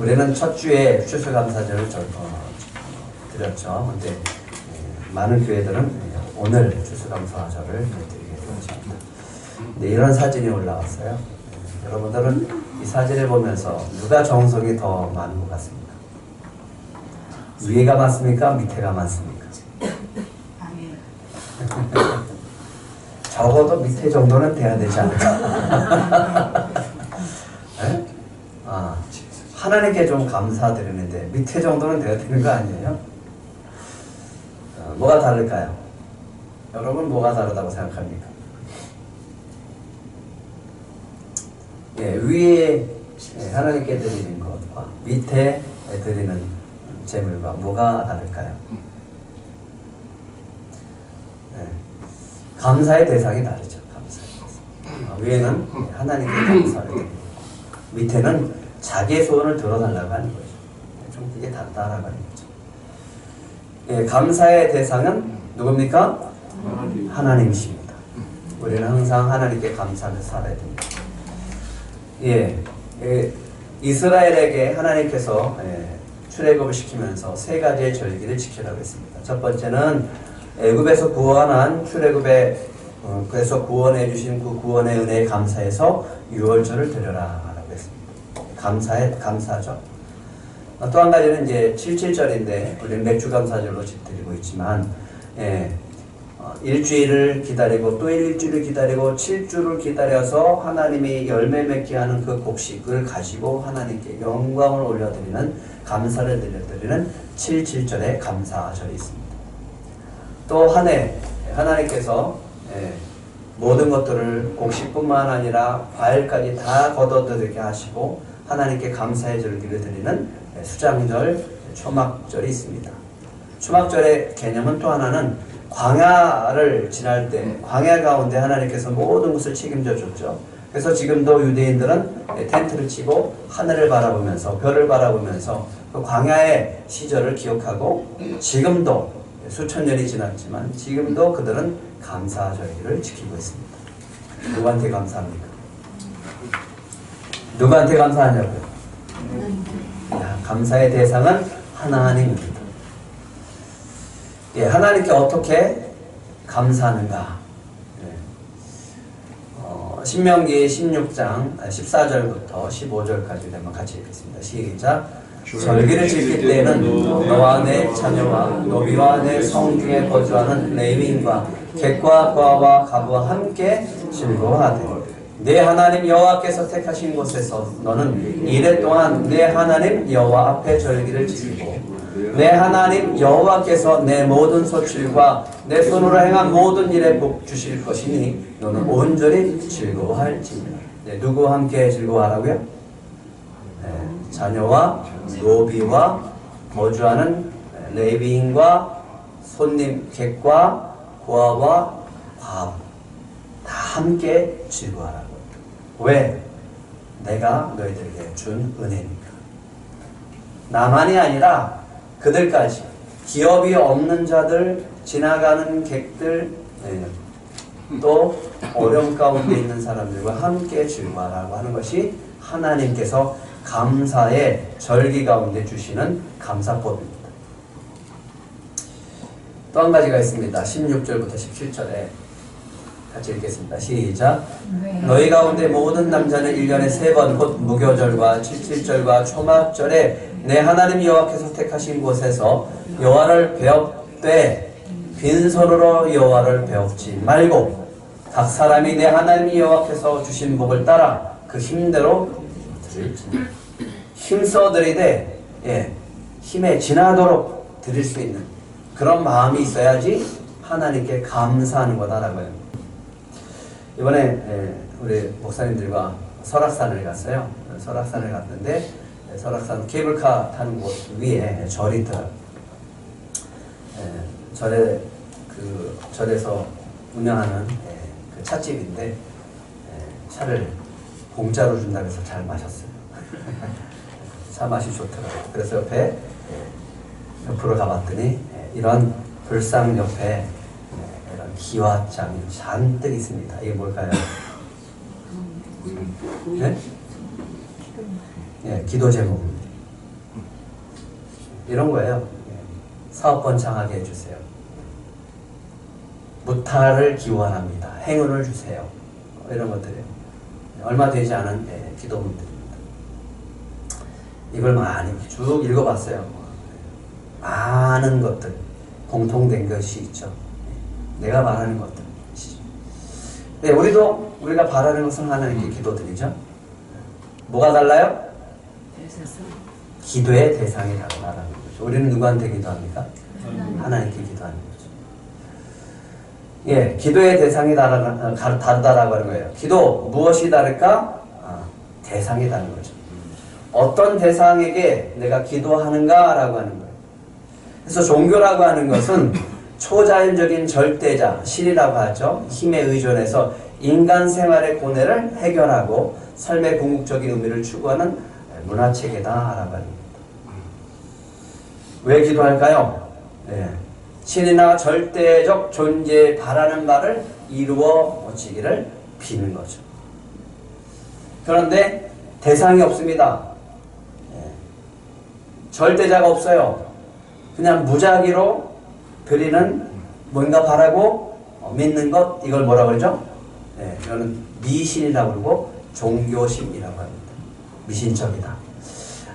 우리는 첫 주에 추수감사절을 드렸죠. 근데 많은 교회들은 오늘 추수감사절을 드리게 되었습니다. 근데 이런 사진이 올라왔어요. 여러분들은 이 사진을 보면서 누가 정성이 더 많은 것 같습니까? 위에가 많습니까? 밑에가 많습니까? 적어도 밑에 정도는 돼야 되지 않을까? 네? 하나님께 좀 감사드리는데 밑에 정도는 돼야 되는 거 아니에요? 뭐가 다를까요? 여러분 뭐가 다르다고 생각합니까? 위에 하나님께 드리는 것과 밑에 드리는 제물과 뭐가 다를까요? 감사의 대상이 다르죠. 감사의 대상. 위에는 하나님께 감사를 드리고 밑에는 자기의 소원을 들어달라고 하는 거죠. 좀 그게 다르다라고 하는 거죠. 감사의 대상은 누굽니까? 하나님이십니다. 우리는 항상 하나님께 감사하며 살아야 됩니다. 이스라엘에게 하나님께서 출애굽을 시키면서 세 가지의 절기를 지키라고 했습니다. 첫 번째는 애굽에서 구원한 그래서 구원해 주신 그 구원의 은혜에 감사해서 유월절을 드려라 라고 했습니다. 감사죠. 또 한 가지는 이제 77절인데 우리는 맥주감사절로 드리고 있지만 일주일을 기다리고 또 일주일을 기다리고 7주를 기다려서 하나님이 열매 맺게 하는 그 곡식을 가지고 하나님께 영광을 올려드리는 감사를 드리는 77절의 감사절이 있습니다. 또 한 해 하나님께서 모든 것들을 곡식뿐만 아니라 과일까지 다 거둬들이게 하시고 하나님께 감사의 절기를 드리는 수장절, 초막절이 있습니다. 초막절의 개념은 또 하나는 광야를 지날 때 광야 가운데 하나님께서 모든 것을 책임져 줬죠. 그래서 지금도 유대인들은 텐트를 치고 하늘을 바라보면서 별을 바라보면서 그 광야의 시절을 기억하고 지금도 수천 년이 지났지만 지금도 그들은 감사절기를 지키고 있습니다. 누구한테 감사합니까? 누구한테 감사하냐고요? 감사의 대상은 하나님입니다. 하나님께 어떻게 감사하는가? 신명기 16장 14절부터 15절까지 되면 같이 읽겠습니다. 시작. 절기를 지킬 때에는 너와 내 자녀와 노비와 내 성중에 거주하는 레위인과 객과 과와 가부와 함께 즐거워하되 내 하나님 여호와께서 택하신 곳에서 너는 이래 동안 내 하나님 여호와 앞에 절기를 지키고 내 하나님 여호와께서 내 모든 소출과 내 손으로 행한 모든 일에 복 주실 것이니 너는 온전히 즐거워할지니라. 누구와 함께 즐거워하라고요? 자녀와 노비와 거주하는 레위인과 손님, 객과 고아와 과부 다 함께 즐거워하라고. 왜? 내가 너희들에게 준 은혜니까. 나만이 아니라 그들까지, 기업이 없는 자들, 지나가는 객들, 또 어려움 가운데 있는 사람들과 함께 즐거워하라고 하는 것이 하나님께서 감사의 절기 가운데 주시는 감사법입니다. 또 한 가지가 있습니다. 16절부터 17절에 같이 읽겠습니다. 시작. 너희 가운데 모든 남자는 1년에 3번 곧 무교절과 77절과 초막절에 내 하나님 여호와께서 택하신 곳에서 여호와를 배웁되 빈손으로 여호와를 배웁지 말고 각 사람이 내 하나님 여호와께서 주신 복을 따라 그 힘대로 힘써 드리되 힘에 지나도록 드릴 수 있는 그런 마음이 있어야지 하나님께 감사하는 거다라고요. 이번에 우리 목사님들과 설악산을 갔어요. 설악산을 갔는데 설악산 케이블카 타는 곳 위에 절이 있더라고요. 절에서 운영하는 그 찻집인데 차를 공짜로 준다고 해서 잘 마셨어요. 차 맛이 좋더라고요. 그래서 옆으로 가봤더니 이런 불상 옆에 이런 기와장이 잔뜩 있습니다. 이게 뭘까요? 네? 기도 제목입니다. 이런 거예요. 사업 번창하게 해주세요. 무탈을 기원합니다. 행운을 주세요. 이런 것들이에요. 얼마 되지 않은 기도문들입니다. 이걸 많이 쭉 읽어봤어요. 많은 것들 공통된 것이 있죠. 내가 바라는 것들. 네, 우리가 바라는 것은 하나님께 기도드리죠. 뭐가 달라요? 기도의 대상이 다르다는 거죠. 우리는 누구한테 기도합니까? 하나님께 기도하는 거죠. 예, 기도의 대상이 다르다라고 하는 거예요. 기도 무엇이 다를까? 대상이 다른 거죠. 어떤 대상에게 내가 기도하는가라고 하는 거예요. 그래서 종교라고 하는 것은 초자연적인 절대자, 신이라고 하죠. 힘에 의존해서 인간 생활의 고뇌를 해결하고 삶의 궁극적인 의미를 추구하는 문화체계다라고 하는 겁니다. 왜 기도할까요? 네. 신이나 절대적 존재에 바라는 바를 이루어지기를 비는 거죠. 그런데 대상이 없습니다. 절대자가 없어요. 그냥 무작위로 드리는 뭔가 바라고 믿는 것, 이걸 뭐라고 그러죠? 네, 이거는 미신이라고 그러고 종교심이라고 합니다. 미신적이다.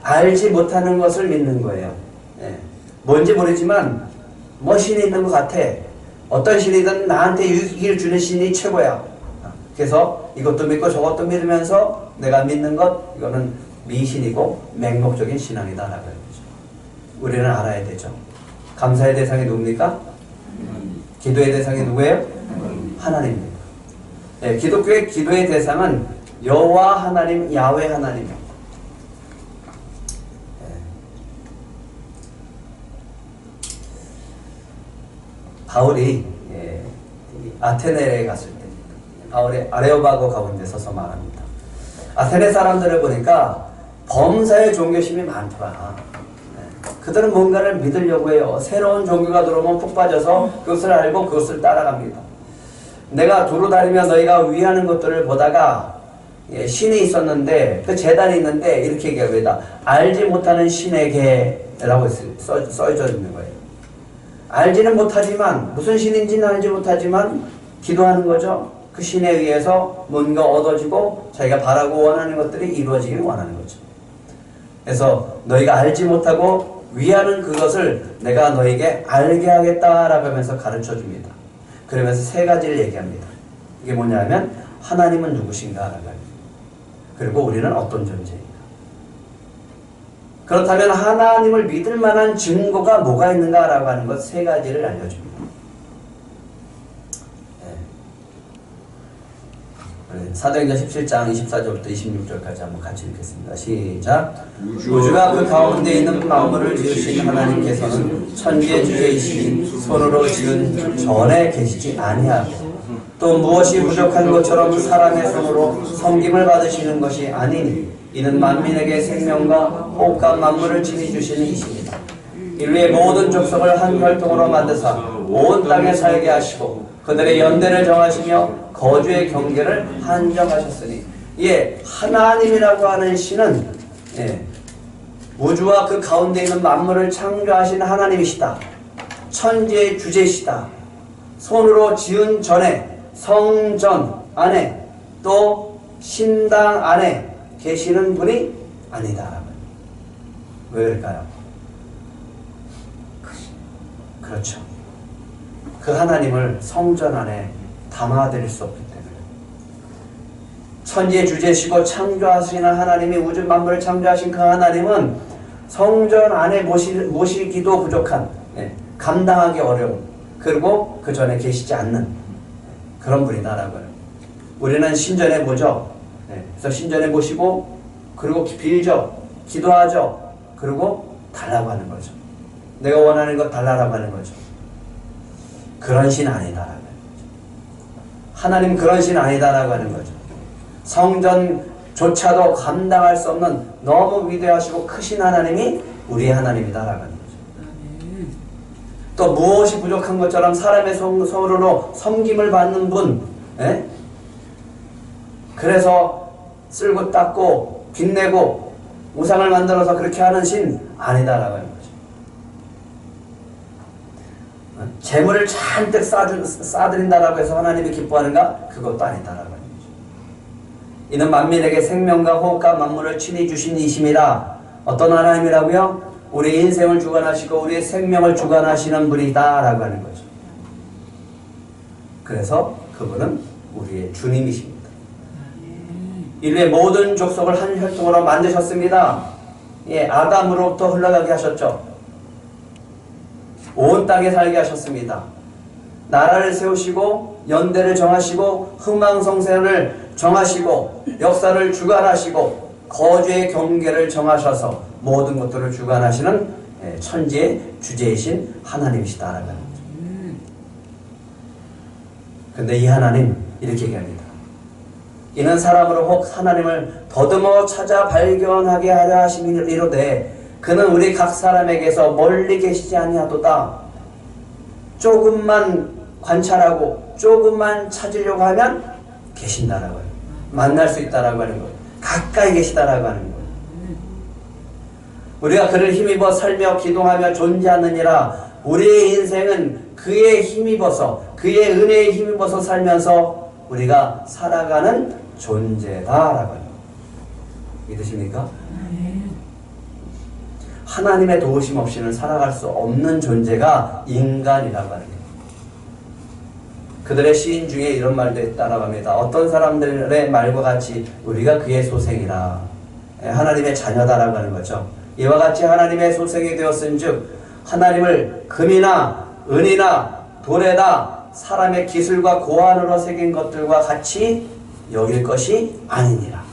알지 못하는 것을 믿는 거예요. 네, 뭔지 모르지만 뭐 신이 있는 것 같아. 어떤 신이든 나한테 유익을 주는 신이 최고야. 그래서 이것도 믿고 저것도 믿으면서 내가 믿는 것, 이거는 미신이고 맹목적인 신앙이다라고 하는 거죠. 우리는 알아야 되죠. 감사의 대상이 누굽니까? 기도의 대상이 누구예요? 하나님입니다. 네, 기독교의 기도의 대상은 여호와 하나님, 야훼 하나님입니다. 네. 바울이 아테네에 갔을 때 바울이 아레오바고 가운데 서서 말합니다. 아테네 사람들을 보니까 범사의 종교심이 많더라. 그들은 뭔가를 믿으려고 해요. 새로운 종교가 들어오면 푹 빠져서 그것을 알고 그것을 따라갑니다. 내가 두루 다니며 너희가 위하는 것들을 보다가 신이 있었는데 그 제단이 있는데 이렇게 얘기합니다. 알지 못하는 신에게라고 써져 있는 거예요. 알지는 못하지만 무슨 신인지는 알지 못하지만 기도하는 거죠. 그 신에 의해서 뭔가 얻어지고 자기가 바라고 원하는 것들이 이루어지길 원하는 거죠. 그래서 너희가 알지 못하고 위하는 그것을 내가 너에게 알게 하겠다라고 하면서 가르쳐 줍니다. 그러면서 세 가지를 얘기합니다. 이게 뭐냐면 하나님은 누구신가라고 합니다. 그리고 우리는 어떤 존재인가. 그렇다면 하나님을 믿을 만한 증거가 뭐가 있는가라고 하는 것 세 가지를 알려줍니다. 사도행전 17장 24절부터 26절까지 한번 같이 읽겠습니다. 시작. 우주가 그 가운데 있는 만물을 지으신 하나님께서는 천지의 주제이시니 손으로 지은 전에 계시지 아니하고 또 무엇이 부족한 것처럼 사람의 손으로 섬김을 받으시는 것이 아니니 이는 만민에게 생명과 호흡과 만물을 지니 주시는 이십니다. 인류의 모든 족속을 한 혈통으로 만드사 온 땅에 살게 하시고 그들의 연대를 정하시며 거주의 경계를 한정하셨으니 하나님이라고 하는 신은 우주와 그 가운데 있는 만물을 창조하신 하나님이시다. 천지의 주제시다. 손으로 지은 전에 성전 안에 또 신당 안에 계시는 분이 아니다. 왜 그럴까요? 그렇죠. 그 하나님을 성전 안에 담아드릴 수 없기 때문에 천지의 주제시고 창조하시는 하나님이 우주 만물을 창조하신 그 하나님은 성전 안에 모시기도 부족한 감당하기 어려운 그리고 그 전에 계시지 않는 그런 분이다라고요. 우리는 신전에 모죠. 그래서 신전에 모시고 그리고 빌죠. 기도하죠. 그리고 달라고 하는 거죠. 내가 원하는 것 달라고 하는 거죠. 그런 신 아니다라고. 하나님 그런 신 아니다라고 하는 거죠. 성전조차도 감당할 수 없는 너무 위대하시고 크신 하나님이 우리의 하나님이다라고 하는 거죠. 또 무엇이 부족한 것처럼 사람의 손으로 섬김을 받는 분, 그래서 쓸고 닦고 빛내고 우상을 만들어서 그렇게 하는 신 아니다라고 하는 거죠. 재물을 잔뜩 쌓아드린다라고 해서 하나님이 기뻐하는가? 그것도 아니다라고 하는 거죠. 이는 만민에게 생명과 호흡과 만물을 친히 주신 이심이라. 어떤 하나님이라고요? 우리 인생을 주관하시고 우리의 생명을 주관하시는 분이다라고 하는 거죠. 그래서 그분은 우리의 주님이십니다. 인류의 모든 족속을 한 혈통으로 만드셨습니다. 예, 아담으로부터 흘러가게 하셨죠. 온 땅에 살게 하셨습니다. 나라를 세우시고 연대를 정하시고 흥망성쇠를 정하시고 역사를 주관하시고 거주의 경계를 정하셔서 모든 것들을 주관하시는 천지의 주제이신 하나님이시다라는 거죠. 근데 이 하나님 이렇게 얘기합니다. 이는 사람으로 혹 하나님을 더듬어 찾아 발견하게 하려 하심이로되 그는 우리 각 사람에게서 멀리 계시지 아니하도다. 조금만 관찰하고 조금만 찾으려고 하면 계신다라고 해요. 만날 수 있다라고 하는 거예요. 가까이 계시다라고 하는 거예요. 우리가 그를 힘입어 살며 기동하며 존재하느니라. 우리의 인생은 그의 힘입어서 그의 은혜에 힘입어서 살면서 우리가 살아가는 존재다라고 해요. 믿으십니까? 하나님의 도우심 없이는 살아갈 수 없는 존재가 인간이라고 하는 거예요. 그들의 시인 중에 이런 말도 있다라고 합니다. 어떤 사람들의 말과 같이 우리가 그의 소생이라. 하나님의 자녀다라고 하는 거죠. 이와 같이 하나님의 소생이 되었은즉 하나님을 금이나 은이나 돌에다 사람의 기술과 고안으로 새긴 것들과 같이 여길 것이 아니니라.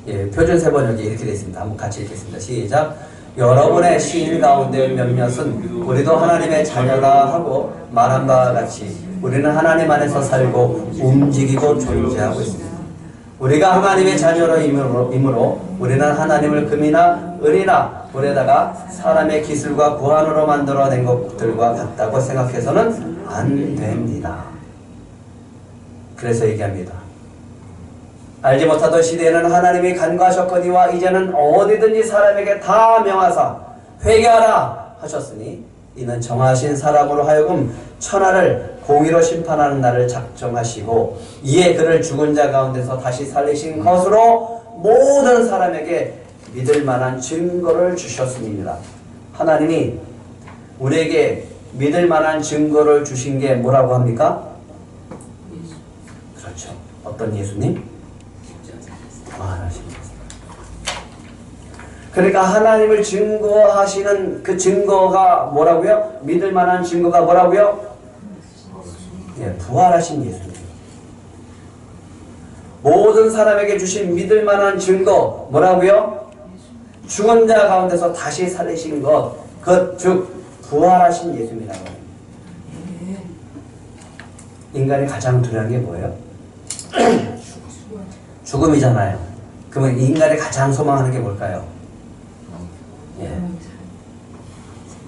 예, 표준세 번역이 이렇게 되어 있습니다. 한번 같이 읽겠습니다. 시작. 여러분의 시인 가운데 몇몇은 우리도 하나님의 자녀라 하고 말한 바와 같이 우리는 하나님 안에서 살고 움직이고 존재하고 있습니다. 우리가 하나님의 자녀로 이므로 우리는 하나님을 금이나 은이나 돌에다가 사람의 기술과 고안으로 만들어낸 것들과 같다고 생각해서는 안 됩니다. 그래서 얘기합니다. 알지 못하던 시대에는 하나님이 간과하셨거니와 이제는 어디든지 사람에게 다 명하사 회개하라 하셨으니 이는 정하신 사람으로 하여금 천하를 공의로 심판하는 날을 작정하시고 이에 그를 죽은 자 가운데서 다시 살리신 것으로 모든 사람에게 믿을 만한 증거를 주셨습니다. 하나님이 우리에게 믿을 만한 증거를 주신 게 뭐라고 합니까? 그렇죠. 어떤 예수님? 부활하신 예수님. 그러니까 하나님을 증거하시는 그 증거가 뭐라고요? 믿을 만한 증거가 뭐라고요? 예, 부활하신 예수님. 모든 사람에게 주신 믿을 만한 증거 뭐라고요? 죽은 자 가운데서 다시 살리신 것, 즉 부활하신 예수님이라고 합니다. 인간이 가장 두려운 게 뭐예요? 죽음이잖아요. 그러면 인간이 가장 소망하는 게 뭘까요? 예.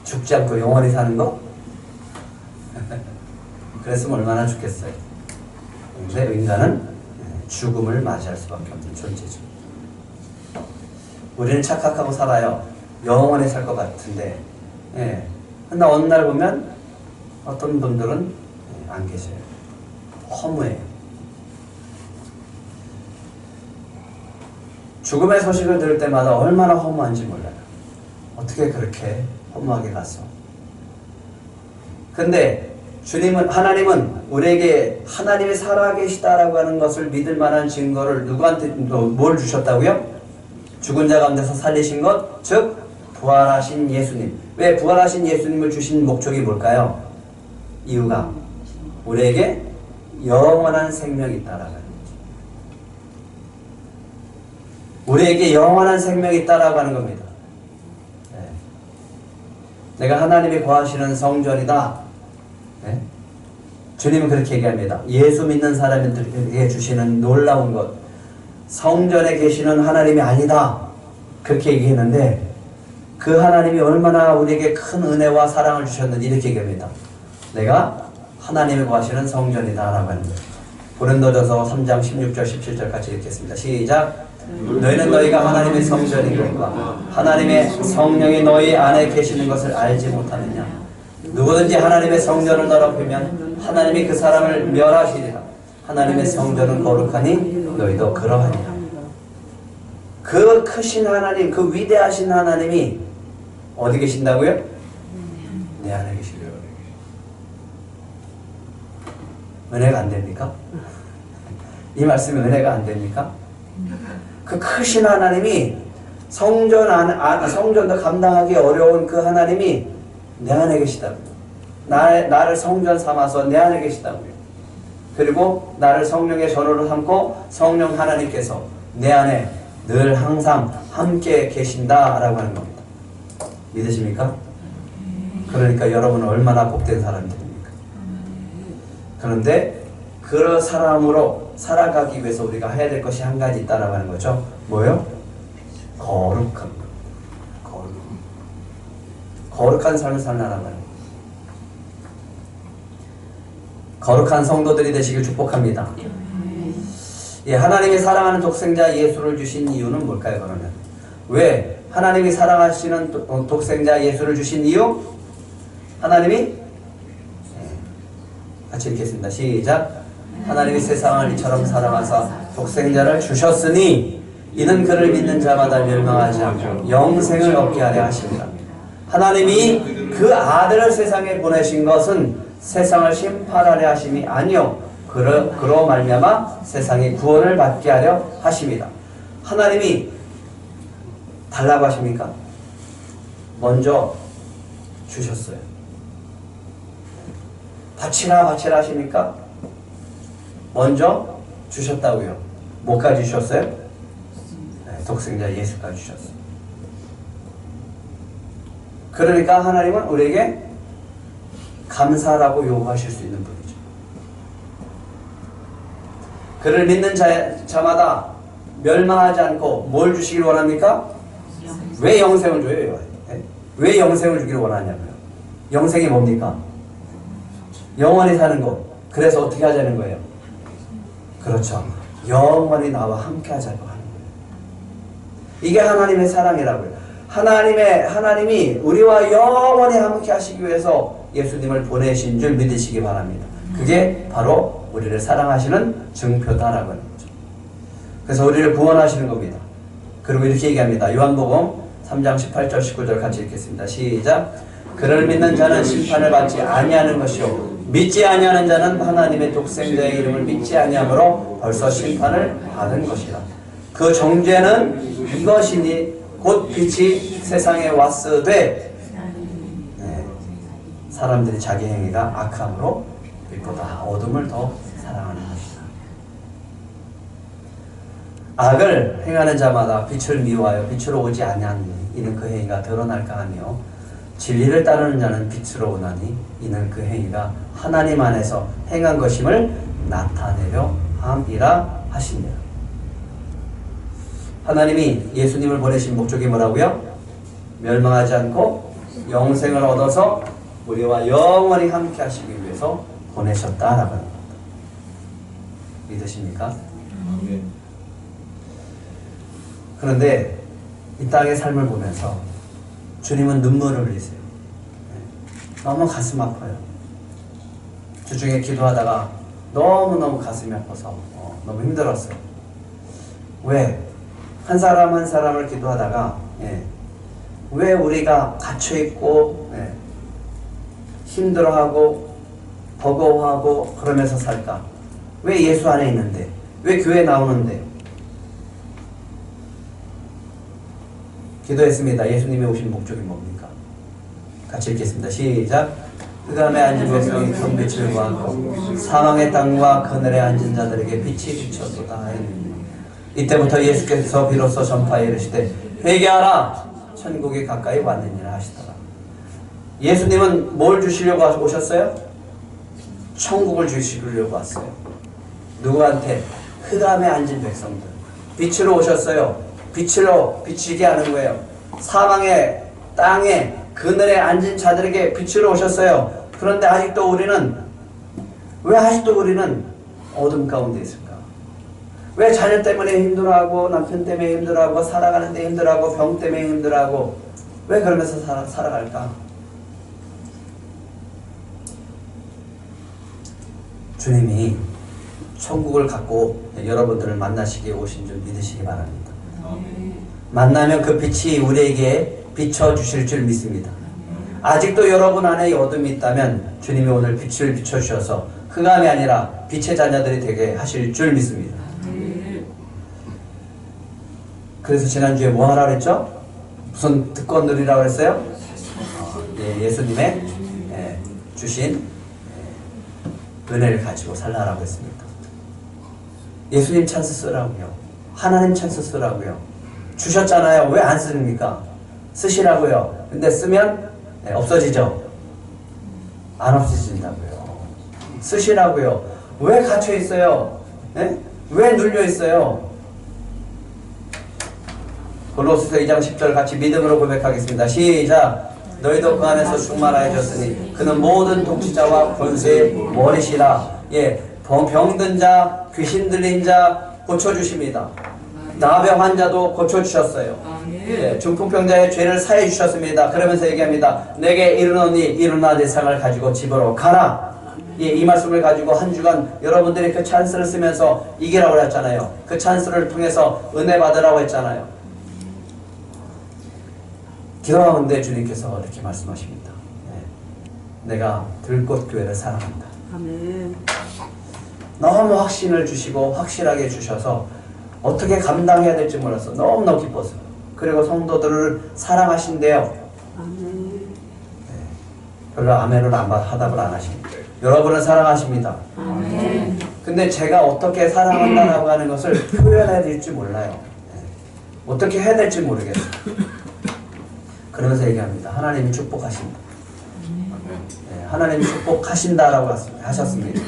죽지 않고 영원히 사는 거? 그랬으면 얼마나 좋겠어요. 근데 인간은 죽음을 맞이할 수밖에 없는 존재죠. 우리는 착각하고 살아요. 영원히 살 것 같은데, 예. 근데 어느 날 보면 어떤 분들은 안 계셔요. 허무해요. 죽음의 소식을 들을 때마다 얼마나 허무한지 몰라요. 어떻게 그렇게 허무하게 갔어? 근데 하나님은 우리에게 하나님이 살아계시다라고 하는 것을 믿을 만한 증거를 누구한테 뭘 주셨다고요? 죽은 자 가운데서 살리신 것, 즉 부활하신 예수님. 왜 부활하신 예수님을 주신 목적이 뭘까요? 이유가 우리에게 영원한 생명이 있다라는 거죠. 우리에게 영원한 생명이 있다라고 하는 겁니다. 네. 내가 하나님이 거하시는 성전이다. 네? 주님은 그렇게 얘기합니다. 예수 믿는 사람들에게 주시는 놀라운 것, 성전에 계시는 하나님이 아니다. 그렇게 얘기했는데 그 하나님이 얼마나 우리에게 큰 은혜와 사랑을 주셨는지 이렇게 얘기합니다. 내가 하나님이 거하시는 성전이다 라고 하는 거예요. 고린도전서 3장 16절 17절 같이 읽겠습니다. 시작. 너희는 너희가 하나님의 성전인 것과 하나님의 성령이 너희 안에 계시는 것을 알지 못하느냐. 누구든지 하나님의 성전을 더럽히면 하나님이 그 사람을 멸하시리라. 하나님의 성전은 거룩하니 너희도 그러하니라. 그 크신 하나님, 그 위대하신 하나님이 어디 계신다고요? 내 안에 계시려고. 은혜가 안 됩니까? 이 말씀이 은혜가 안 됩니까? 그 크신 하나님이 성전도 감당하기 어려운 그 하나님이 내 안에 계시다고요. 나를 성전 삼아서 내 안에 계시다고요. 그리고 나를 성령의 전우로 삼고 성령 하나님께서 내 안에 늘 항상 함께 계신다라고 하는 겁니다. 믿으십니까? 그러니까 여러분은 얼마나 복된 사람들입니까? 그런데 그런 사람으로 살아가기 위해서 우리가 해야 될 것이 한 가지 있다라고 하는 거죠. 뭐요? 거룩한 것. 거룩한 삶을 살라라고 하는 거예요. 거룩한 성도들이 되시길 축복합니다. 예, 하나님이 사랑하는 독생자 예수를 주신 이유는 뭘까요, 그러면? 왜 하나님이 사랑하시는 독생자 예수를 주신 이유? 하나님이 같이 읽겠습니다. 시작. 하나님이 세상을 이처럼 사랑하사 독생자를 주셨으니 이는 그를 믿는 자마다 멸망하지 않고 영생을 얻게 하려 하십니다. 하나님이 그 아들을 세상에 보내신 것은 세상을 심판하려 하심이 아니요 그로 말미암아 세상이 구원을 받게 하려 하십니다. 하나님이 달라고 하십니까? 먼저 주셨어요. 바치라 하십니까? 먼저 주셨다고요. 뭐까지 주셨어요? 네, 독생자 예수까지 주셨어요. 그러니까 하나님은 우리에게 감사라고 요구하실 수 있는 분이죠. 그를 믿는 자마다 멸망하지 않고 뭘 주시길 원합니까? 왜 영생을 줘요? 왜 영생을 주기를 원하냐고요? 영생이 뭡니까? 영원히 사는 것. 그래서 어떻게 하자는 거예요? 그렇죠. 영원히 나와 함께 하자고 하는 거예요. 이게 하나님의 사랑이라고요. 하나님이 우리와 영원히 함께 하시기 위해서 예수님을 보내신 줄 믿으시기 바랍니다. 그게 바로 우리를 사랑하시는 증표다라고 하는 거죠. 그래서 우리를 구원하시는 겁니다. 그리고 이렇게 얘기합니다. 요한복음 3장 18절 19절 같이 읽겠습니다. 시작. 그를 믿는 자는 심판을 받지 아니하는 것이요 믿지 아니하는 자는 하나님의 독생자의 이름을 믿지 아니하므로 벌써 심판을 받은 것이라. 그 정죄는 이것이니 곧 빛이 세상에 왔으되 사람들이 자기 행위가 악함으로 빛보다 어둠을 더 사랑하는 것이다. 악을 행하는 자마다 빛을 미워하여 빛으로 오지 아니하니 이는 그 행위가 드러날까 하며 진리를 따르는 자는 빛으로 오나니 이는 그 행위가 하나님 안에서 행한 것임을 나타내려 함이라 하시니라. 하나님이 예수님을 보내신 목적이 뭐라고요? 멸망하지 않고 영생을 얻어서 우리와 영원히 함께 하시기 위해서 보내셨다라고 하는 겁니다. 믿으십니까? 그런데 이 땅의 삶을 보면서 주님은 눈물을 흘리세요. 너무 가슴 아파요. 주중에 기도하다가 너무너무 가슴이 아파서 너무 힘들었어요. 왜? 한 사람 한 사람을 기도하다가 왜 우리가 갇혀있고 힘들어하고 버거워하고 그러면서 살까? 왜 예수 안에 있는데? 왜 교회 나오는데? 기도했습니다. 예수님이 오신 목적이 뭡니까? 같이 읽겠습니다. 시작. 그 다음에 앉은 백성이 큰 빛을 보았고 사망의 땅과 그늘에 앉은 자들에게 빛이 비쳤도다. 이때부터 예수께서 비로소 전파에 이르시되 회개하라 천국이 가까이 왔느니라 하시더라. 예수님은 뭘 주시려고 오셨어요? 천국을 주시려고 왔어요. 누구한테? 흑암에 앉은 백성들. 빛으로 오셨어요. 빛으로 비치게 하는 거예요. 사망의 땅에 그늘에 앉은 자들에게 빛으로 오셨어요. 그런데 아직도 우리는 왜 아직도 우리는 어둠 가운데 있을까? 왜 자녀 때문에 힘들어하고 남편 때문에 힘들어하고 살아가는데 힘들어하고 병 때문에 힘들어하고 왜 그러면서 살아갈까? 주님이 천국을 갖고 여러분들을 만나시기에 오신 줄 믿으시기 바랍니다. 만나면 그 빛이 우리에게 비춰주실 줄 믿습니다. 아직도 여러분 안에 어둠이 있다면 주님이 오늘 빛을 비춰주셔서 흑암이 아니라 빛의 자녀들이 되게 하실 줄 믿습니다. 그래서 지난주에 뭐 하라고 했죠? 무슨 특권 누리라고 했어요? 예수님의 주신 은혜를 가지고 살라라고 했습니다. 예수님 찬스 쓰라고요. 하나님 찬스 쓰라고요. 주셨잖아요. 왜 안 쓰십니까? 쓰시라고요. 근데 쓰면 없어지죠? 안 없어진다고요. 쓰시라고요. 왜 갇혀 있어요? 왜 눌려 있어요? 골로새서 2장 10절 같이 믿음으로 고백하겠습니다. 시작! 너희도 그 안에서 충만하여졌으니 그는 모든 독시자와 권세의 머리시라. 병든 자, 귀신 들린 자 고쳐주십니다. 나병 환자도 고쳐주셨어요. 중풍병자의 죄를 사해 주셨습니다. 그러면서 얘기합니다. 내게 이르노니 일어나 내 상을 가지고 집으로 가라. 이 말씀을 가지고 한 주간 여러분들이 그 찬스를 쓰면서 이기라고 했잖아요. 그 찬스를 통해서 은혜 받으라고 했잖아요. 기도하는데 주님께서 이렇게 말씀하십니다. 내가 들꽃교회를 사랑한다. 아멘. 너무 확신을 주시고 확실하게 주셔서 어떻게 감당해야 될지 몰라서 너무너무 기뻤어요. 그리고 성도들을 사랑하신대요. 아멘. 별로 아멘을 하답을 안 하십니다. 여러분을 사랑하십니다. 아멘. 근데 제가 어떻게 사랑한다라고 하는 것을 표현해야 될지 몰라요. 어떻게 해야 될지 모르겠어요. 그러면서 얘기합니다. 하나님이 축복하신다. 하나님이 축복하신다라고 하셨습니다.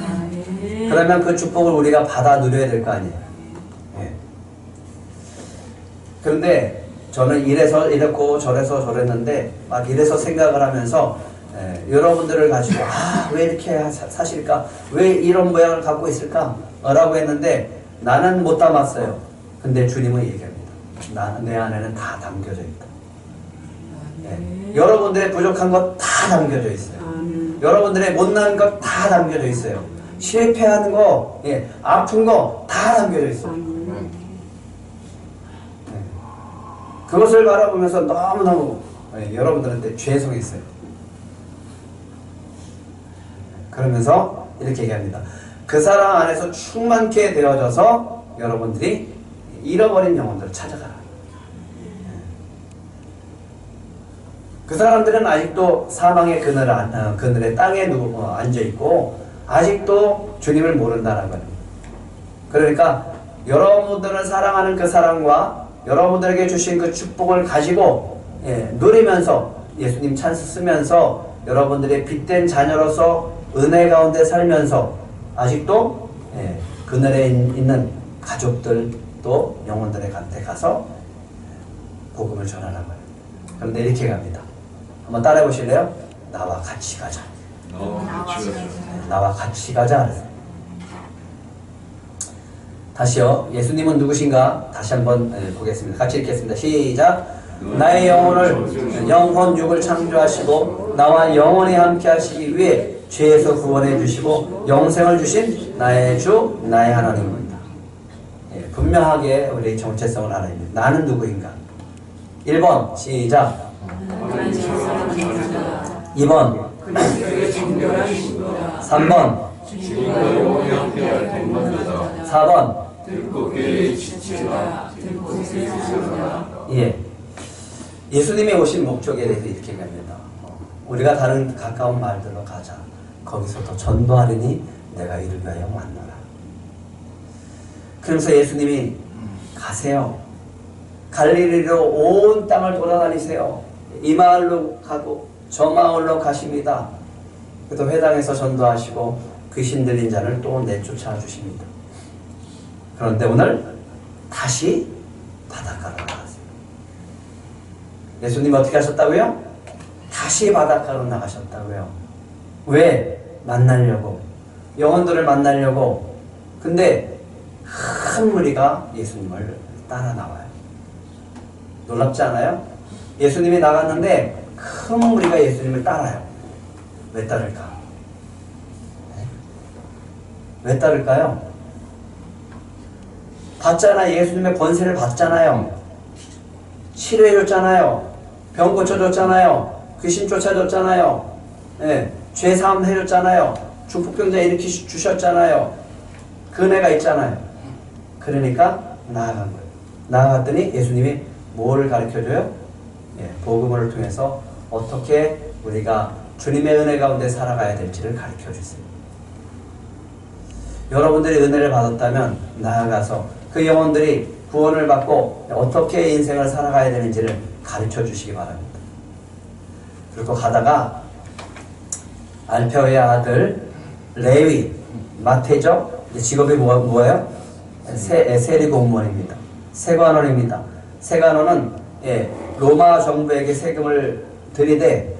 그러면 그 축복을 우리가 받아 누려야 될 거 아니에요. 그런데 저는 이래서 이랬고 저래서 저랬는데 막 이래서 생각을 하면서 여러분들을 가지고 왜 이렇게 사실까? 왜 이런 모양을 갖고 있을까? 라고 했는데 나는 못 담았어요. 근데 주님은 얘기합니다. 내 안에는 다 담겨져 있다. 여러분들의 부족한 것 다 담겨져 있어요. 여러분들의 못난 것 다 담겨져 있어요. 실패하는 거, 아픈 거 다 담겨져 있어요. 그것을 바라보면서 너무너무 여러분들한테 죄송했어요. 그러면서 이렇게 얘기합니다. 그 사랑 안에서 충만케 되어져서 여러분들이 잃어버린 영혼들을 찾아가라. 그 사람들은 아직도 사망의 그늘에 땅에 앉아있고 아직도 주님을 모른다는 거예요. 그러니까 여러분들을 사랑하는 그 사랑과 여러분들에게 주신 그 축복을 가지고 누리면서 예수님 찬스 쓰면서 여러분들의 빛된 자녀로서 은혜 가운데 살면서 아직도 그늘에 있는 가족들도 영혼들의 곁에 가서 복음을 전하라고 해요. 그런데 이렇게 갑니다. 한번 따라해 보실래요? 나와 같이 가자. 나와 같이 가자. 다시요. 예수님은 누구신가? 다시 한번 보겠습니다. 같이 읽겠습니다. 시작. 나의 영혼 육을 창조하시고 나와 영원히 함께 하시기 위해 죄에서 구원해 주시고 영생을 주신 나의 주 나의 하나님입니다. 분명하게 우리 정체성을 알아야 됩니다. 나는 누구인가? 1번 시작. 2번 3번 4번 예수님이 오신 목적에 대해서 이렇게 얘기합니다. 우리가 다른 가까운 마을들로 가자. 거기서 더 전도하리니 내가 이를 위하여 만나라. 그러면서 예수님이 가세요. 갈릴리로 온 땅을 돌아다니세요. 이 마을로 가고 저 마을로 가십니다. 또 회당에서 전도하시고 귀신 들린 자를 또 내쫓아 주십니다. 그런데 오늘 다시 바닷가로 나가세요. 예수님 어떻게 하셨다고요? 다시 바닷가로 나가셨다고요. 왜? 만나려고. 영혼들을 만나려고. 근데 큰 무리가 예수님을 따라 나와요. 놀랍지 않아요? 예수님이 나갔는데 큰 무리가 예수님을 따라요. 왜 따를까? 왜 따를까요? 봤잖아. 예수님의 권세를 봤잖아요. 치료해줬잖아요. 병 고쳐줬잖아요. 귀신 쫓아줬잖아요. 예, 죄 사함 해줬잖아요. 중풍병자 일으키 주셨잖아요. 은혜가 있잖아요. 그러니까 나아간 거예요. 나아갔더니 예수님이 뭐를 가르쳐줘요? 예, 복음을 통해서 어떻게 우리가 주님의 은혜 가운데 살아가야 될지를 가르쳐주세요. 여러분들이 은혜를 받았다면 나아가서 그 영혼들이 구원을 받고 어떻게 인생을 살아가야 되는지를 가르쳐 주시기 바랍니다. 그리고 가다가 알페오의 아들 레위, 마태죠? 직업이 뭐예요? 세리 공무원입니다. 세관원입니다. 세관원은 로마 정부에게 세금을 들이되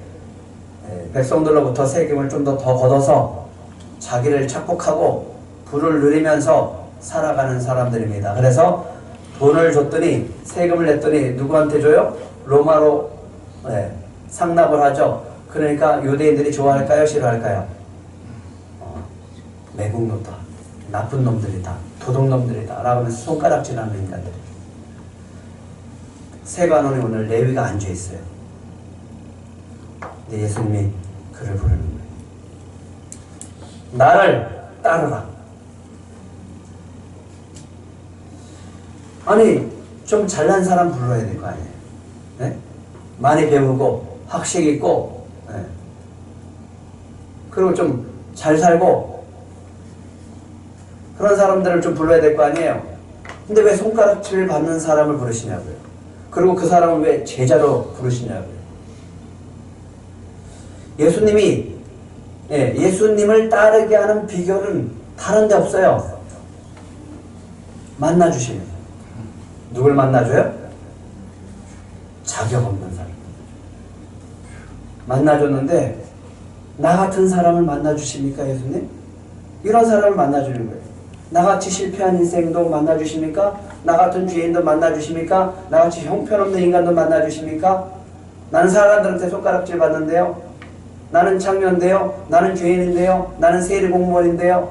백성들로부터 세금을 좀 더 걷어서 자기를 착복하고 부를 누리면서 살아가는 사람들입니다. 그래서 돈을 줬더니 세금을 냈더니 누구한테 줘요? 로마로 상납을 하죠. 그러니까 유대인들이 좋아할까요? 싫어할까요? 매국노다, 나쁜 놈들이다, 도둑놈들이다 라고 하면서 손가락질하는 인간들. 세관원에 오늘 레위가 앉아있어요. 근데 예수님이 그를 부르는 거예요. 나를 따르라. 아니, 좀 잘난 사람 불러야 될 거 아니에요. 네? 많이 배우고 학식 있고 그리고 좀 잘 살고 그런 사람들을 좀 불러야 될 거 아니에요. 근데 왜 손가락질 받는 사람을 부르시냐고요. 그리고 그 사람을 왜 제자로 부르시냐고요. 예수님이 예수님을 따르게 하는 비결은 다른 데 없어요. 만나주시면. 누굴 만나줘요? 자격 없는 사람. 만나줬는데 나 같은 사람을 만나주십니까, 예수님? 이런 사람을 만나주는 거예요. 나같이 실패한 인생도 만나주십니까? 나 같은 죄인도 만나주십니까? 나같이 형편없는 인간도 만나주십니까? 나는 사람들한테 손가락질 받는데요. 나는 창녀인데요. 나는 죄인인데요. 나는 세리 공무원인데요.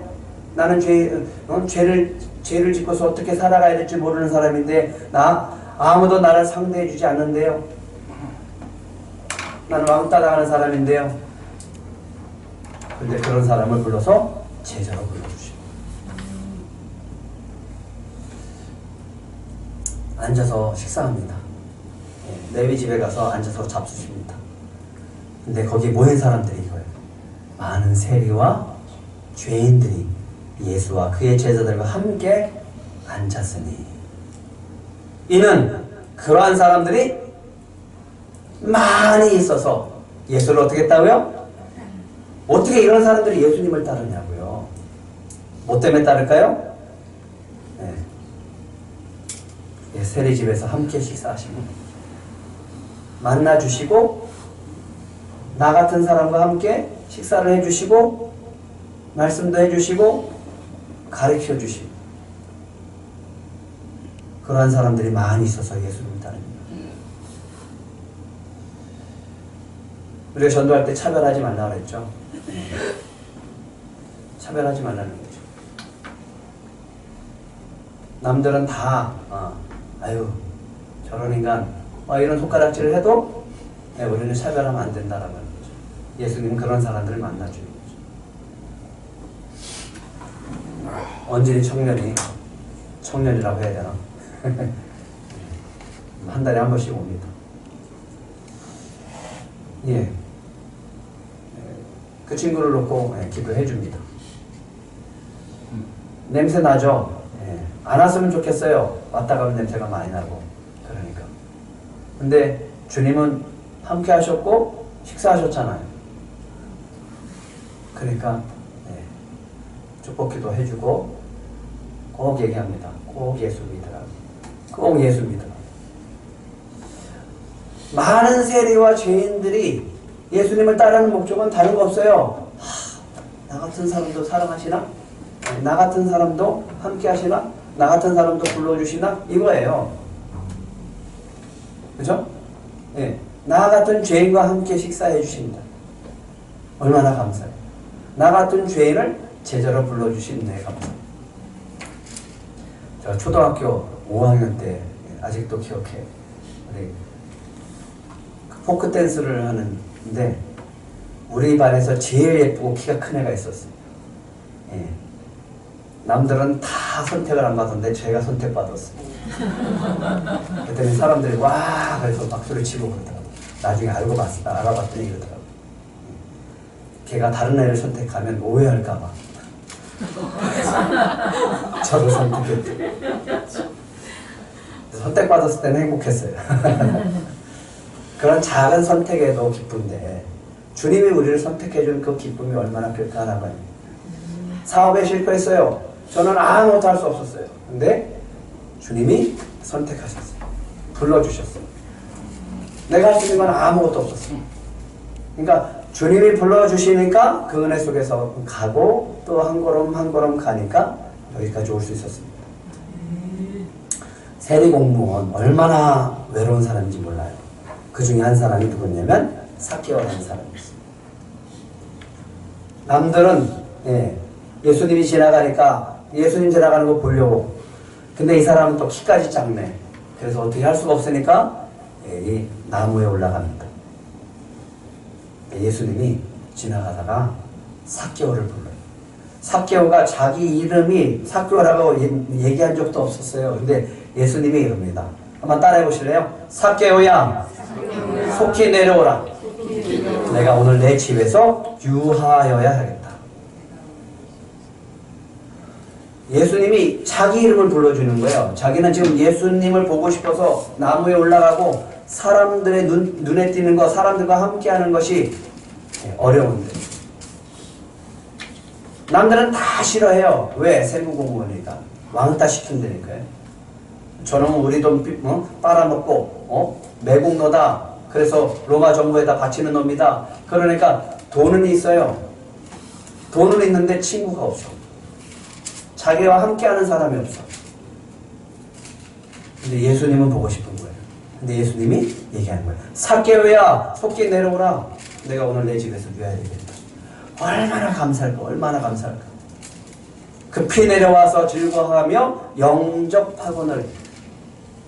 나는 죄를 짓고서 어떻게 살아가야 될지 모르는 사람인데 아무도 나를 상대해주지 않는데요. 나는 왕따 당하는 사람인데요. 근데 그런 사람을 불러서 제자로 불러주시고 앉아서 식사합니다. 레위 집에 가서 앉아서 잡수십니다. 근데 거기 모인 사람들이 이거예요. 많은 세리와 죄인들이 예수와 그의 제자들과 함께 앉았으니 이는 그러한 사람들이 많이 있어서 예수를 어떻게 했다고요? 어떻게 이런 사람들이 예수님을 따르냐고요. 뭐 때문에 따를까요? 세리집에서 함께 식사하시고 만나주시고 나 같은 사람과 함께 식사를 해주시고 말씀도 해주시고 가르쳐주시고 그러한 사람들이 많이 있어서 예수님을 따릅니다. 우리가 전도할 때 차별하지 말라고 그랬죠. 차별하지 말라는 거죠. 남들은 다 아유 저런 인간 이런 손가락질을 해도 우리는 차별하면 안 된다라고 하는 거죠. 예수님은 그런 사람들을 만나주는 거죠. 언제니 청년이라고 해야 되나? 한 달에 한 번씩 옵니다. 그 친구를 놓고 기도해 줍니다. 냄새 나죠? 안 왔으면 좋겠어요. 왔다 가면 냄새가 많이 나고 그러니까. 근데 주님은 함께 하셨고 식사하셨잖아요. 그러니까 축복기도 해주고 꼭 얘기합니다. 꼭 예수 믿으라. 꼭 예수 믿으라. 많은 세리와 죄인들이 예수님을 따르는 목적은 다른 거 없어요. 나 같은 사람도 사랑하시나? 나 같은 사람도 함께 하시나? 나 같은 사람도 불러주시나? 이거예요. 그죠? 예. 나 같은 죄인과 함께 식사해 주신다. 얼마나 감사해요. 나 같은 죄인을 제자로 불러주신 내 감사. 제가 초등학교 5학년 때 아직도 기억해. 우리 포크 댄스를 하는데 우리 반에서 제일 예쁘고 키가 큰 애가 있었어요. 예. 남들은 다 선택을 안 받았는데 제가 선택받았어요. 그랬더니 사람들이 와 그래서 박수를 치고 그러더라고요. 나중에 알아봤더니 이러더라고요. 걔가 다른 애를 선택하면 오해할까봐 저를 선택했대요. 선택받았을 때는 행복했어요. 그런 작은 선택에도 기쁜데 주님이 우리를 선택해준 그 기쁨이 얼마나 별다라고요. 사업에 실패했어요. 저는 아무것도 할 수 없었어요. 근데 주님이 선택하셨어요. 불러주셨어요. 내가 할 수 있는 건 아무것도 없었어요. 그러니까 주님이 불러주시니까 그 은혜 속에서 가고 또 한 걸음 한 걸음 가니까 여기까지 올 수 있었습니다. 세리 공무원 얼마나 외로운 사람인지 몰라요. 그 중에 한 사람이 누구냐면 삭개오라는 사람이었어요. 남들은 예수님이 지나가니까 예수님 지나가는 거 보려고. 근데 이 사람은 또 키까지 작네. 그래서 어떻게 할 수가 없으니까 이 나무에 올라갑니다. 예수님이 지나가다가 삭개오를 불러요. 삭개오가 자기 이름이 삭개오라고 얘기한 적도 없었어요. 근데 예수님이 이럽니다. 한번 따라해 보실래요? 삭개오야, 속히 내려오라. 내가 오늘 내 집에서 유하여야 하겠다. 예수님이 자기 이름을 불러주는 거예요. 자기는 지금 예수님을 보고 싶어서 나무에 올라가고 사람들의 눈에 띄는 거, 사람들과 함께하는 것이 어려운데 남들은 다 싫어해요. 왜? 세무공무원이니까. 왕따 시킨다니까요. 저놈은 우리 돈 빨아먹고 매국노다. 그래서 로마 정부에다 바치는 놈이다. 그러니까 돈은 있어요. 돈은 있는데 친구가 없어. 자기와 함께하는 사람이 없어. 근데 예수님은 보고 싶은 거예요. 근데 예수님이 얘기하는 거예요. 삭개오야, 속히 내려오라. 내가 오늘 내 집에서 누워야 되겠다. 얼마나 감사할까, 얼마나 감사할까. 급히 내려와서 즐거워하며 영접하고는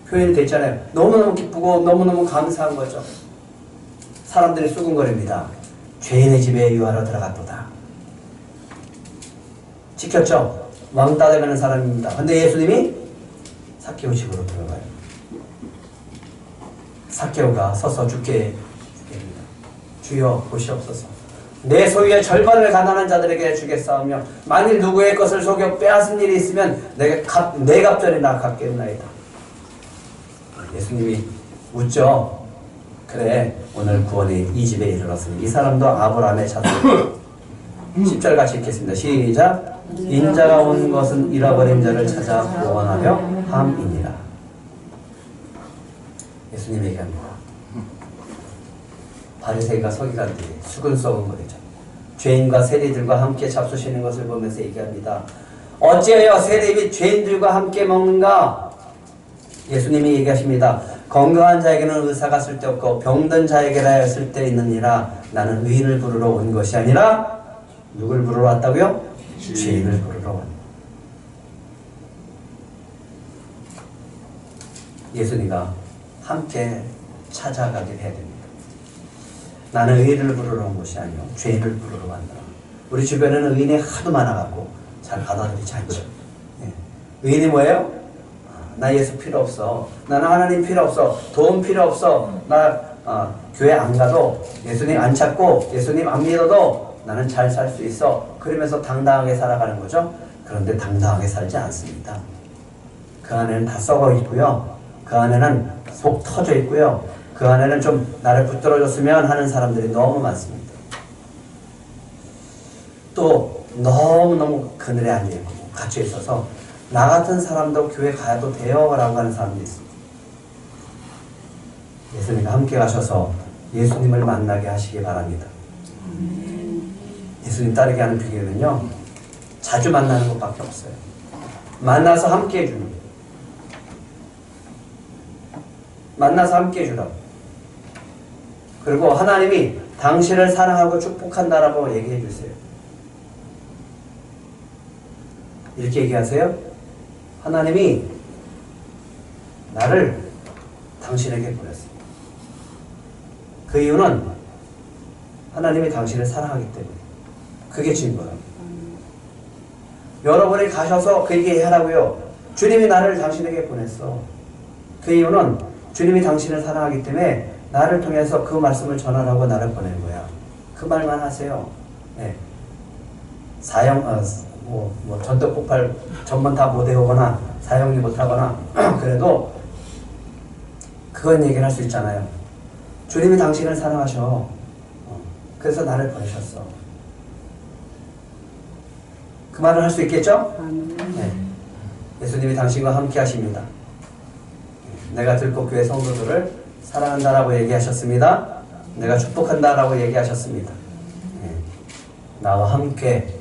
표현이 됐잖아요. 너무너무 기쁘고 너무너무 감사한 거죠. 사람들이 수군거립니다. 죄인의 집에 유하러 들어갔도다. 지켰죠? 왕따 되는 사람입니다. 근데 예수님이 삭개오 집으로 들어가요. 삭개오가 서서 주께 됩니다. 주여 보시옵소서. 내 소유의 절반을 가난한 자들에게 주겠사오며 만일 누구의 것을 속여 빼앗은 일이 있으면 내 갑절이나 갚겠나이다. 예수님이 웃죠. 그래, 오늘 구원이 이 집에 이르렀으니 이 사람도 아브라함의 자손. 10절 같이 읽겠습니다. 시작. 인자가 온 것은 잃어버린 자를 찾아 구원하려 함이니라. 예수님 얘기합니다. 바리새인과 서기관들이 수근수근거리죠. 죄인과 세리들과 함께 잡수시는 것을 보면서 얘기합니다. 어찌하여 세리 및 죄인들과 함께 먹는가? 예수님이 얘기하십니다. 건강한 자에게는 의사가 쓸데없고 병든 자에게라 쓸데있느니라. 나는 의인을 부르러 온 것이 아니라 누굴 부르러 왔다고요? 죄인을 부르러 왔다. 예수님과 함께 찾아가게 해야 됩니다. 나는 의인을 부르러 온 것이 아니요 죄인을 부르러 왔다. 우리 주변에는 의인이 하도 많아갖고 잘 받아들이지 않죠. 의인이 뭐예요? 나 예수 필요 없어. 나는 하나님 필요 없어. 돈 필요 없어. 나 교회 안 가도 예수님 안 찾고 예수님 안 믿어도 나는 잘 살 수 있어. 그러면서 당당하게 살아가는 거죠. 그런데 당당하게 살지 않습니다. 그 안에는 다 썩어 있고요. 그 안에는 속 터져 있고요. 그 안에는 좀 나를 붙들어줬으면 하는 사람들이 너무 많습니다. 또 너무너무 그늘에 앉아있고 갇혀 있어서 나 같은 사람도 교회 가도 돼요 라고 하는 사람도 있습니다. 예수님과 함께 가셔서 예수님을 만나게 하시기 바랍니다. 예수님 따르게 하는 비결은요, 자주 만나는 것밖에 없어요. 만나서 함께 해주는 거예요. 만나서 함께 해주라고. 그리고 하나님이 당신을 사랑하고 축복한다라고 얘기해 주세요. 이렇게 얘기하세요. 하나님이 나를 당신에게 보냈습니다. 그 이유는 하나님이 당신을 사랑하기 때문에. 그게 증거예요. 여러분이 가셔서 그 얘기하라고요. 주님이 나를 당신에게 보냈어. 그 이유는 주님이 당신을 사랑하기 때문에 나를 통해서 그 말씀을 전하라고 나를 보낸 거야. 그 말만 하세요. 네. 전도 폭발 전번 다 못 외우거나 사용이 못하거나 그래도 그건 얘기를 할 수 있잖아요. 주님이 당신을 사랑하셔. 그래서 나를 보내셨어. 그 말을 할 수 있겠죠? 네. 예수님이 당신과 함께 하십니다. 내가 들꽃교회 성도들을 사랑한다라고 얘기하셨습니다. 내가 축복한다라고 얘기하셨습니다. 네. 나와 함께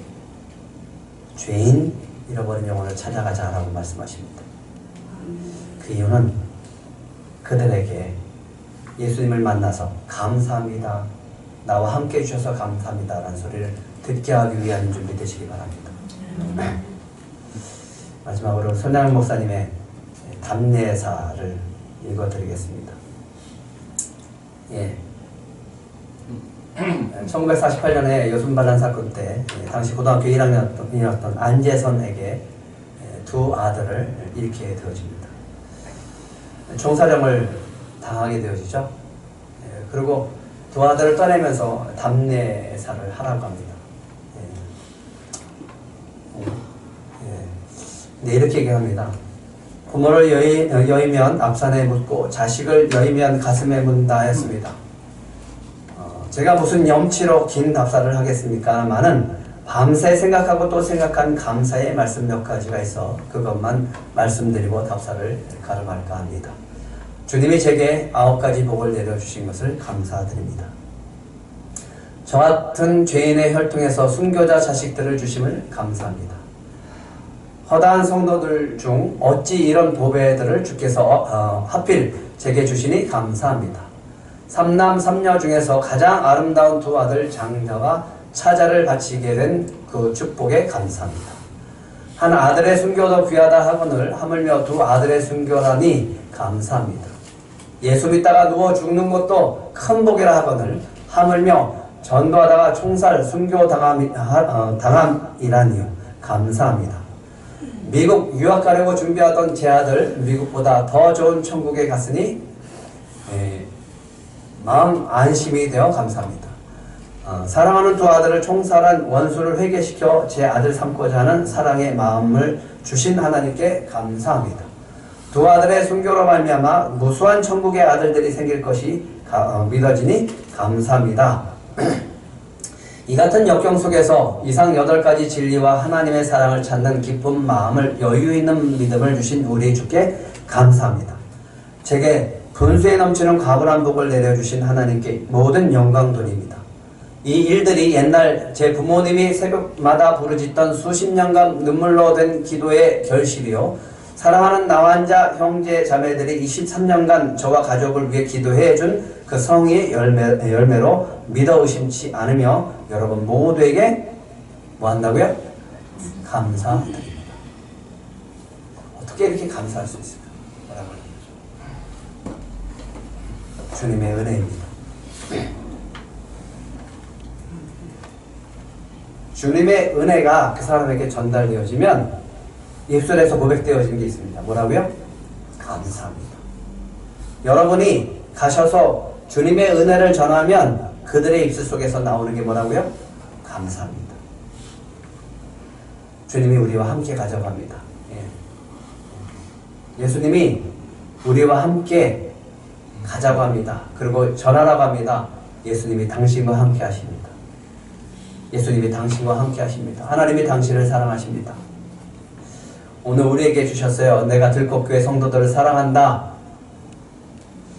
죄인 잃어버린 영혼을 찾아가자라고 말씀하십니다. 그 이유는 그들에게 예수님을 만나서 감사합니다. 나와 함께 해주셔서 감사합니다. 라는 소리를 듣게 하기 위한 준비 되시기 바랍니다. 마지막으로 손양현 목사님의 담례사를 읽어드리겠습니다. 예. 1948년에 여순반란 사건 때 당시 고등학교 1학년이었던 안재선에게 두 아들을 잃게 되어집니다. 총사령을 당하게 되어지죠. 그리고 두 아들을 떠내면서 담례사를 하라고 합니다. 네, 이렇게 얘기합니다. 부모를 여의면 앞산에 묻고 자식을 여의면 가슴에 묻다 했습니다. 제가 무슨 염치로 긴 답사를 하겠습니까마는 밤새 생각하고 또 생각한 감사의 말씀 몇 가지가 있어 그것만 말씀드리고 답사를 가름할까 합니다. 주님이 제게 9가지 복을 내려주신 것을 감사드립니다. 저 같은 죄인의 혈통에서 순교자 자식들을 주심을 감사합니다. 허다한 성도들 중 어찌 이런 보배들을 주께서 하필 제게 주시니 감사합니다. 삼남 삼녀 중에서 가장 아름다운 두 아들 장자와 차자를 바치게 된 그 축복에 감사합니다. 한 아들의 순교도 귀하다 하거늘 하물며 두 아들의 순교라니 감사합니다. 예수 믿다가 누워 죽는 것도 큰 복이라 하거늘 하물며 전도하다가 총살 순교 당함이라니요 감사합니다. 미국 유학 가려고 준비하던 제 아들 미국보다 더 좋은 천국에 갔으니 마음 안심이 되어 감사합니다. 사랑하는 두 아들을 총살한 원수를 회개시켜 제 아들 삼고자 하는 사랑의 마음을 주신 하나님께 감사합니다. 두 아들의 순교로 말미암아 무수한 천국의 아들들이 생길 것이 믿어지니 감사합니다. 이 같은 역경 속에서 이상 8가지 진리와 하나님의 사랑을 찾는 기쁜 마음을 여유 있는 믿음을 주신 우리 주께 감사합니다. 제게 분수에 넘치는 과분한 복을 내려주신 하나님께 모든 영광 돌립니다. 이 일들이 옛날 제 부모님이 새벽마다 부르짖던 수십 년간 눈물로 된 기도의 결실이요 사랑하는 나환자 형제 자매들이 23년간 저와 가족을 위해 기도해준 그 성의의 열매로 믿어 의심치 않으며 여러분 모두에게 뭐 한다고요? 감사드립니다. 어떻게 이렇게 감사할 수 있을까? 뭐라고 하는 거죠? 주님의 은혜입니다. 주님의 은혜가 그 사람에게 전달되어지면 입술에서 고백되어진 게 있습니다. 뭐라고요? 감사합니다. 여러분이 가셔서 주님의 은혜를 전하면 그들의 입술 속에서 나오는 게 뭐라고요? 감사합니다. 주님이 우리와 함께 가져갑니다. 예수님이 우리와 함께 가자고 합니다. 그리고 전하라고 합니다. 예수님이 당신과 함께 하십니다. 예수님이 당신과 함께 하십니다. 하나님이 당신을 사랑하십니다. 오늘 우리에게 주셨어요. 내가 들꽃교회 성도들을 사랑한다.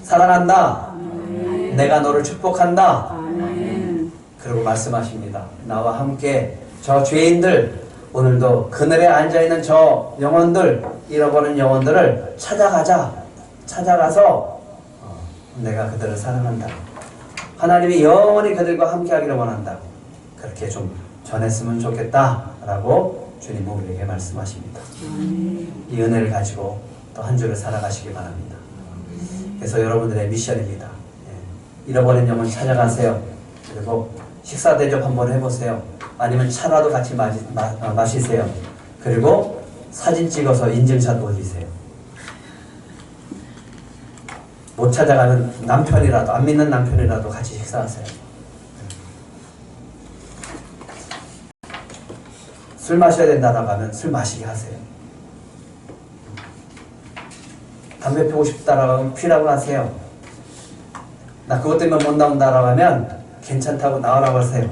사랑한다. 아멘. 내가 너를 축복한다. 아멘. 그리고 말씀하십니다. 나와 함께 저 죄인들 오늘도 그늘에 앉아있는 저 영혼들, 잃어버린 영혼들을 찾아가서 내가 그들을 사랑한다. 하나님이 영원히 그들과 함께하기를 원한다. 그렇게 좀 전했으면 좋겠다라고 주님은 우리에게 말씀하십니다. 이 은혜를 가지고 또 한 주를 살아가시기 바랍니다. 그래서 여러분들의 미션입니다. 잃어버린 영혼 찾아가세요. 그리고 식사 대접 한번 해보세요. 아니면 차라도 같이 마시세요. 그리고 사진 찍어서 인증샷 올리세요. 못 찾아가면 남편이라도, 안 믿는 남편이라도 같이 식사하세요. 술 마셔야 된다라고 하면 술 마시게 하세요. 담배 피우고 싶다라고 하면 피라고 하세요. 나 그것 때문에 못 나온다라고 하면 괜찮다고 나오라고 하세요.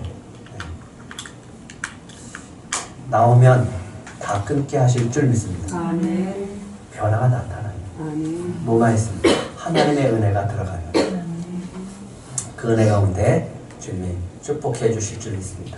나오면 다 끊게 하실 줄 믿습니다. 아멘. 변화가 나타나요. 아멘. 뭐가 있습니까? 하나님의 은혜가 들어가요. 그 은혜 가운데 주님이 축복해 주실 줄 믿습니다.